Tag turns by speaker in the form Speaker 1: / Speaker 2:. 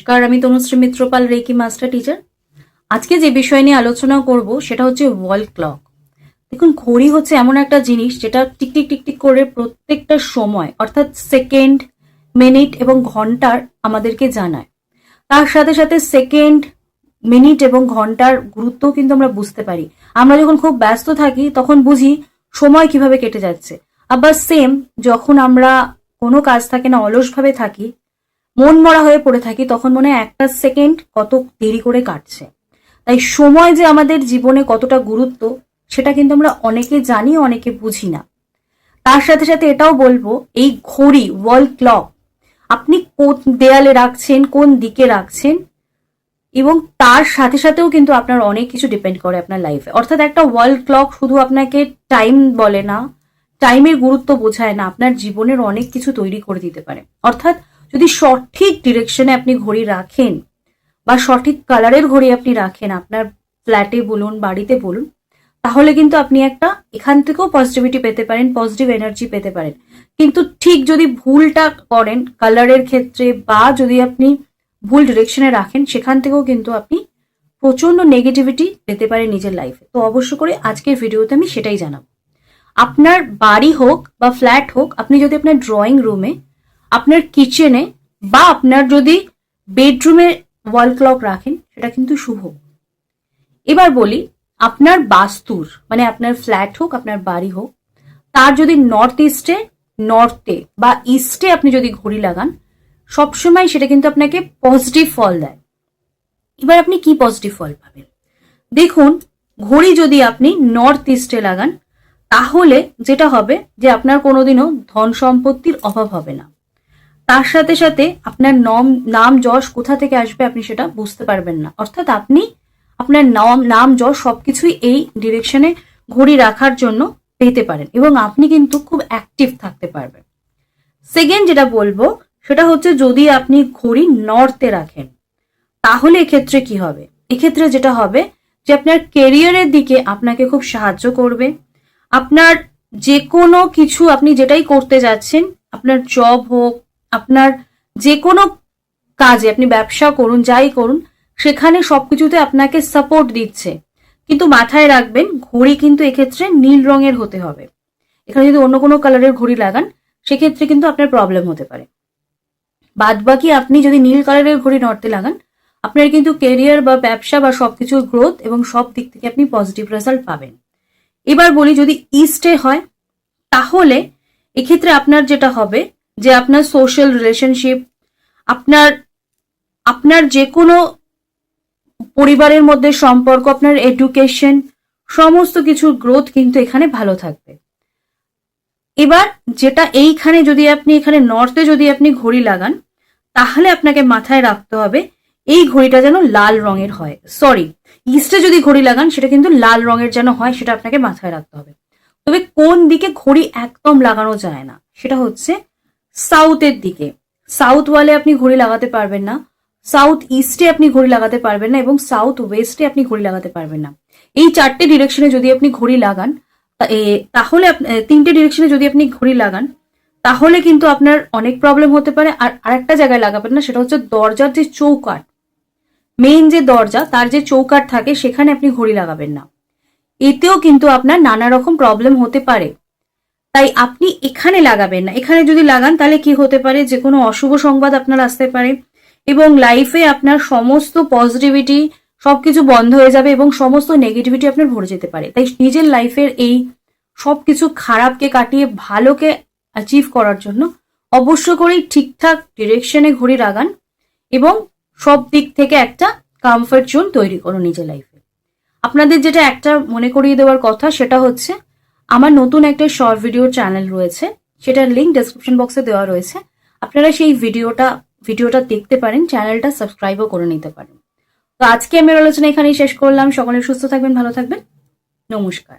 Speaker 1: নমস্কার, আমি Tanushree Mitrapal, reiki master teacher. আজকে যে বিষয় নিয়ে আলোচনা করব সেটা হচ্ছে ওয়াল ক্লক। দেখুন, ঘড়ি হচ্ছে এমন একটা জিনিস যেটা টিকটিক টিকটিক করে প্রত্যেকটা সময় অর্থাৎ সেকেন্ড, মিনিট এবং ঘন্টার আমাদেরকে জানায়। তার সাথে সাথে সেকেন্ড, মিনিট এবং ঘন্টার গুরুত্ব কিন্তু আমরা বুঝতে পারি। আমরা যখন খুব ব্যস্ত থাকি তখন বুঝি সময় কিভাবে কেটে যাচ্ছে। আবার সেম, যখন আমরা কোনো কাজ থাকে না, অলসভাবে থাকি, মন মরা হয়ে পড়ে থাকি, তখন মনে হয় একটা সেকেন্ড কত দেরি করে কাটছে। তাই সময় যে আমাদের জীবনে কতটা গুরুত্ব সেটা কিন্তু আমরা অনেকে জানি, অনেকে বুঝি না। তার সাথে সাথে এটাও বলবো, এই ঘড়ি ওয়াল ক্লক আপনি কোন দেয়ালে রাখছেন, কোন দিকে রাখছেন, এবং তার সাথে সাথেও কিন্তু আপনার অনেক কিছু ডিপেন্ড করে আপনার লাইফে। অর্থাৎ একটা ওয়াল ক্লক শুধু আপনাকে টাইম বলে না, টাইমের গুরুত্ব বোঝায় না, আপনার জীবনের অনেক কিছু তৈরি করে দিতে পারে। অর্থাৎ যদি সঠিক ডিরেকশনে আপনি ঘড়ি রাখেন বা সঠিক কালারের ঘড়ি আপনি রাখেন আপনার ফ্ল্যাটে বলুন, বাড়িতে বলুন, তাহলে কিন্তু আপনি একটা এখান থেকেও পজিটিভিটি পেতে পারেন, পজিটিভ এনার্জি পেতে পারেন। কিন্তু ঠিক যদি ভুলটা করেন কালারের ক্ষেত্রে বা যদি আপনি ভুল ডিরেকশনে রাখেন, সেখান থেকেও কিন্তু আপনি প্রচন্ড নেগেটিভিটি পেতে পারেন নিজের লাইফে। তো অবশ্য করে আজকের ভিডিওতে আমি সেটাই জানাবো। আপনার বাড়ি হোক বা ফ্ল্যাট হোক, আপনি যদি আপনার ড্রয়িং রুমে, আপনার কিচেনে বা আপনার যদি বেডরুমে ওয়াল ক্লক রাখেন, সেটা কিন্তু শুভ। এবার বলি, আপনার বাস্তুর মানে আপনার ফ্ল্যাট হোক, আপনার বাড়ি হোক, তার যদি নর্থ ইস্টে, নর্থে বা ইস্টে আপনি যদি ঘড়ি লাগান, সবসময় সেটা কিন্তু আপনাকে পজিটিভ ফল দেয়। এবার আপনি কি পজিটিভ ফল পাবেন দেখুন, ঘড়ি যদি আপনি নর্থ ইস্টে লাগান, তাহলে যেটা হবে যে আপনার কোনোদিনও ধন সম্পত্তির অভাব হবে না। তার সাথে সাথে আপনার নাম যশ কোথা থেকে আসবে আপনি সেটা বুঝতে পারবেন না। অর্থাৎ আপনি আপনার নাম যশ সবকিছুই এই ডিরেকশনে ঘড়ি রাখার জন্য পেতে পারেন এবং আপনি কিন্তু খুব অ্যাক্টিভ থাকতে পারবেন। সেকেন্ড যেটা বলবো সেটা হচ্ছে, যদি আপনি ঘড়ি নর্থে রাখেন, তাহলে এক্ষেত্রে কি হবে? এক্ষেত্রে যেটা হবে যে আপনার কেরিয়ারের দিকে আপনাকে খুব সাহায্য করবে। আপনার যে কোনো কিছু আপনি যেটাই করতে যাচ্ছেন, আপনার জব হোক, আপনার যে কোনো কাজে, আপনি ব্যবসা করুন, যাই করুন, সেখানে সবকিছুতে আপনাকে সাপোর্ট দিচ্ছে। কিন্তু মাথায় রাখবেন, ঘড়ি কিন্তু এক্ষেত্রে নীল রঙের হতে হবে। এখানে যদি অন্য কোনো কালারের ঘড়ি লাগান, সেক্ষেত্রে কিন্তু আপনার প্রবলেম হতে পারে। বাদ বাকি আপনি যদি নীল কালারের ঘড়ি নর্থে লাগান, আপনার কিন্তু কেরিয়ার বা ব্যবসা বা সবকিছুর গ্রোথ এবং সব দিক থেকে আপনি পজিটিভ রেজাল্ট পাবেন। এবার বলি, যদি ইস্টে হয়, তাহলে এক্ষেত্রে আপনার যেটা হবে যে আপনার সোশ্যাল রিলেশনশিপ, আপনার আপনার যে কোনো পরিবারের মধ্যে সম্পর্ক, আপনার এডুকেশন, সমস্ত কিছুর গ্রোথ কিন্তু এখানে ভালো থাকবে। এবার যেটা এইখানে যদি আপনি এখানে নর্থে যদি আপনি ঘড়ি লাগান, তাহলে আপনাকে মাথায় রাখতে হবে এই ঘড়িটা যেন লাল রঙের হয়। সরি, ইস্টে যদি ঘড়ি লাগান সেটা কিন্তু লাল রঙের যেন হয়, সেটা আপনাকে মাথায় রাখতে হবে। তবে কোন দিকে ঘড়ি একদম লাগানো যায় না সেটা হচ্ছে সাউথের দিকে। সাউথ ওয়ালে আপনি ঘড়ি লাগাতে পারবেন না, সাউথ ইস্টে আপনি ঘড়ি লাগাতে পারবেন না এবং সাউথ ওয়েস্টে আপনি ঘড়ি লাগাতে পারবেন না। এই চারটে ডিরেকশনে যদি আপনি ঘড়ি লাগান, তাহলে তিনটে ডিরেকশনে যদি আপনি ঘড়ি লাগান, তাহলে কিন্তু আপনার অনেক প্রবলেম হতে পারে। আর আরেকটা জায়গায় লাগাবেন না, সেটা হচ্ছে দরজার যে চৌকাঠ, মেইন যে দরজা তার যে চৌকাঠ থাকে, সেখানে আপনি ঘড়ি লাগাবেন না। এতেও কিন্তু আপনার নানা রকম প্রবলেম হতে পারে। তাই আপনি এখানে লাগাবেন না। এখানে যদি লাগান তাহলে কি হতে পারে, যে কোনো অশুভ সংবাদ আপনার আসতে পারে এবং লাইফে আপনার সমস্ত পজিটিভিটি সবকিছু বন্ধ হয়ে যাবে এবং সমস্ত নেগেটিভিটি আপনার ভরে যেতে পারে। তাই নিজের লাইফের এই সবকিছু খারাপকে কাটিয়ে ভালোকে অ্যাচিভ করার জন্য অবশ্য করেই ঠিকঠাক ডিরেকশনে ঘড়ি লাগান এবং সব দিক থেকে একটা কমফর্ট জোন তৈরি করুন নিজের লাইফে। আপনাদের যেটা একটা মনে করিয়ে দেওয়ার কথা, সেটা হচ্ছে আমার নতুন একটা শর্ট ভিডিও চ্যানেল রয়েছে, সেটার লিঙ্ক ডেসক্রিপশন বক্সে দেওয়া রয়েছে। আপনারা সেই ভিডিওটা দেখতে পারেন, চ্যানেলটা সাবস্ক্রাইবও করে নিতে পারেন। তো আজকে আমি আলোচনা এখানেই শেষ করলাম। সকলে সুস্থ থাকবেন, ভালো থাকবেন, নমস্কার।